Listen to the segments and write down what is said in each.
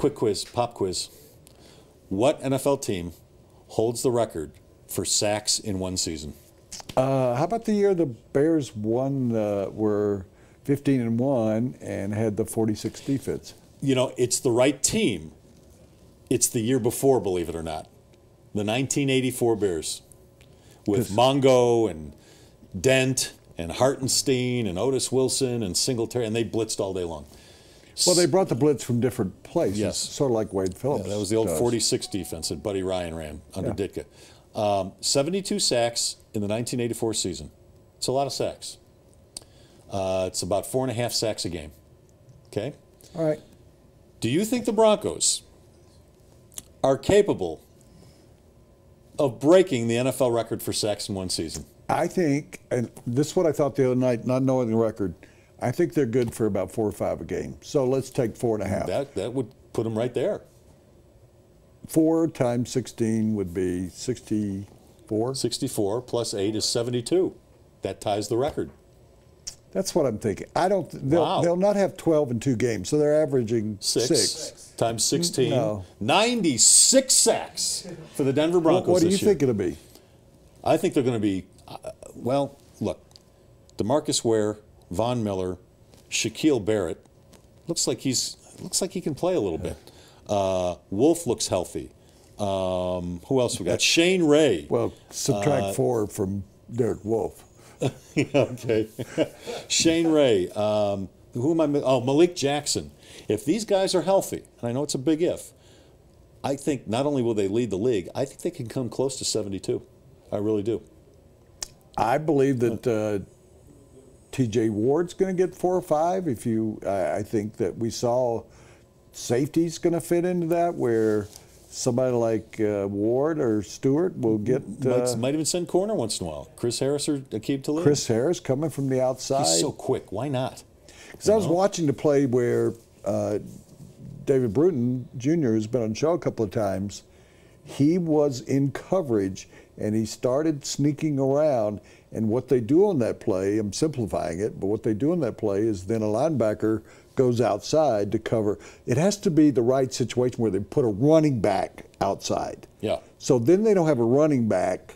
quick quiz, pop quiz. What NFL team holds the record for sacks in one season? How about the year the Bears won, were 15-1 and had the 46 defense? You know, it's the right team. It's the year before, believe it or not. The 1984 Bears with Mongo and Dent and Hartenstein and Otis Wilson and Singletary, and they blitzed all day long. Well, they brought the blitz from different places, Yes. sort of like Wade Phillips. Yeah, that was the old does. 46 defense that Buddy Ryan ran under Yeah. Ditka. 72 sacks in the 1984 season. It's a lot of sacks. It's about 4.5 sacks a game. Okay? All right. Do you think the Broncos are capable of breaking the NFL record for sacks in one season? I think, and this is what I thought the other night, not knowing the record, I think they're good for about 4 or 5 a game. So let's take 4.5. That would put them right there. 4 times 16 would be 64. 64 plus 8 is 72. That ties the record. That's what I'm thinking. I don't. They'll not have 12 in 2 games, so they're averaging 6 times 16. No. 96 sacks for the Denver Broncos. What do you this year. think it'll be? I think they're going to be. Well, look, DeMarcus Ware, Von Miller, Shaquille Barrett. Looks like he can play a little bit. Wolf looks healthy. Who else we got? Shane Ray. Well, subtract 4 from Derek Wolf. Okay. Shane Ray. Who am I? Oh, Malik Jackson. If these guys are healthy, and I know it's a big if, I think not only will they lead the league, I think they can come close to 72. I really do. I believe that T.J. Ward's going to get 4 or 5. I think that we saw safety's going to fit into that, where somebody like Ward or Stewart will get. Might even send corner once in a while. Chris Harris or Aqib Talib. Chris Harris coming from the outside. He's so quick. Why not? Because I was watching the play where David Bruton Jr., who's been on the show a couple of times, he was in coverage and he started sneaking around. And what they do on that play, I'm simplifying it, but what they do on that play is then a linebacker goes outside to cover. It has to be the right situation where they put a running back outside. Yeah. So then they don't have a running back.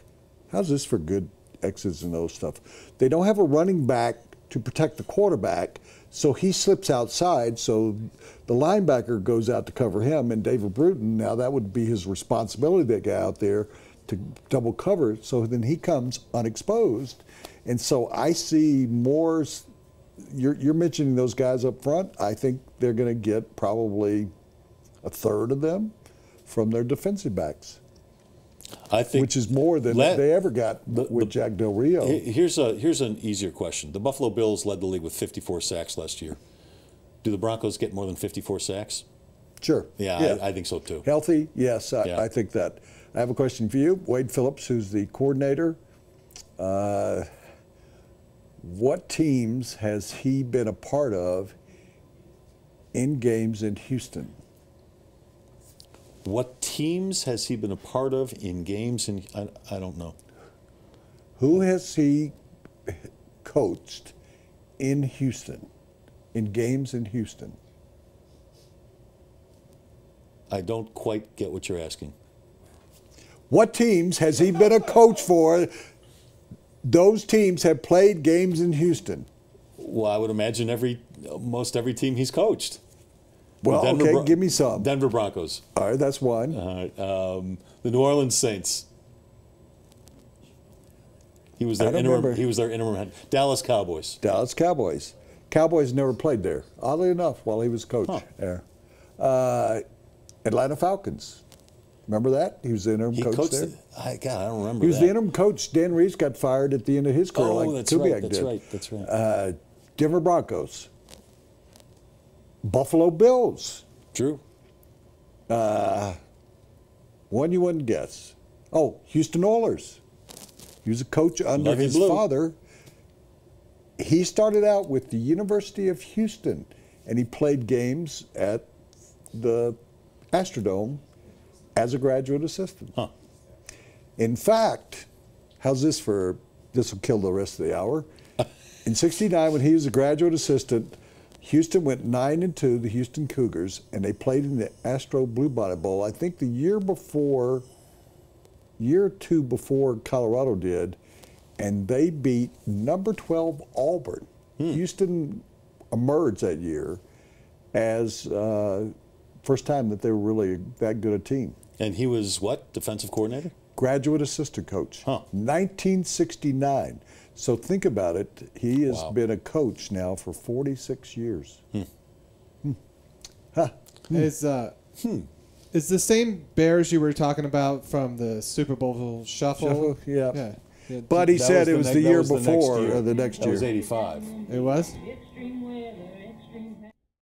How's this for good X's and O's stuff? They don't have a running back to protect the quarterback, so he slips outside, so the linebacker goes out to cover him, and David Bruton, now that would be his responsibility to get out there to double cover, so then he comes unexposed. And so I see more. You're mentioning those guys up front. I think they're going to get probably a third of them from their defensive backs. I think, which is more than they ever got with Jack Del Rio. Here's an easier question. The Buffalo Bills led the league with 54 sacks last year. Do the Broncos get more than 54 sacks? Sure. Yeah. I think so too. Healthy? Yes, I think that. I have a question for you. Wade Phillips, who's the coordinator, what teams has he been a part of in games in Houston? What teams has he been a part of in games in, I don't know. Who has he coached in Houston, in games in Houston? I don't quite get what you're asking. What teams has he been a coach for? Those teams have played games in Houston. Well, I would imagine most every team he's coached. Well, okay, give me some. Denver Broncos. All right, that's one. The New Orleans Saints. He was their interim. He was their interim head. Dallas Cowboys. Dallas Cowboys. Cowboys never played there, oddly enough, while he was coach there. Atlanta Falcons. Remember that? He was the interim coach there. I don't remember. He was the interim coach. Dan Reeves got fired at the end of his career, like Kubiak did. That's right. Denver Broncos. Buffalo Bills. True. One you wouldn't guess. Oh, Houston Oilers. He was a coach under his father. He started out with the University of Houston, and he played games at the Astrodome as a graduate assistant. Huh. In fact, how's this for, this will kill the rest of the hour. In '69, when he was a graduate assistant, Houston went 9-2, the Houston Cougars, and they played in the Astro Bluebonnet Bowl. I think the year or two before Colorado did, and they beat number 12 Auburn. Houston emerged that year as first time that they were really that good a team. And he was what? Defensive coordinator? Graduate assistant coach. Huh. 1969. So think about it. He has been a coach now for 46 years. Huh. Is the same Bears you were talking about from the Super Bowl shuffle? Yeah. Yeah. But he That said was it was the the next year year. before or the next That year. was 85. It was?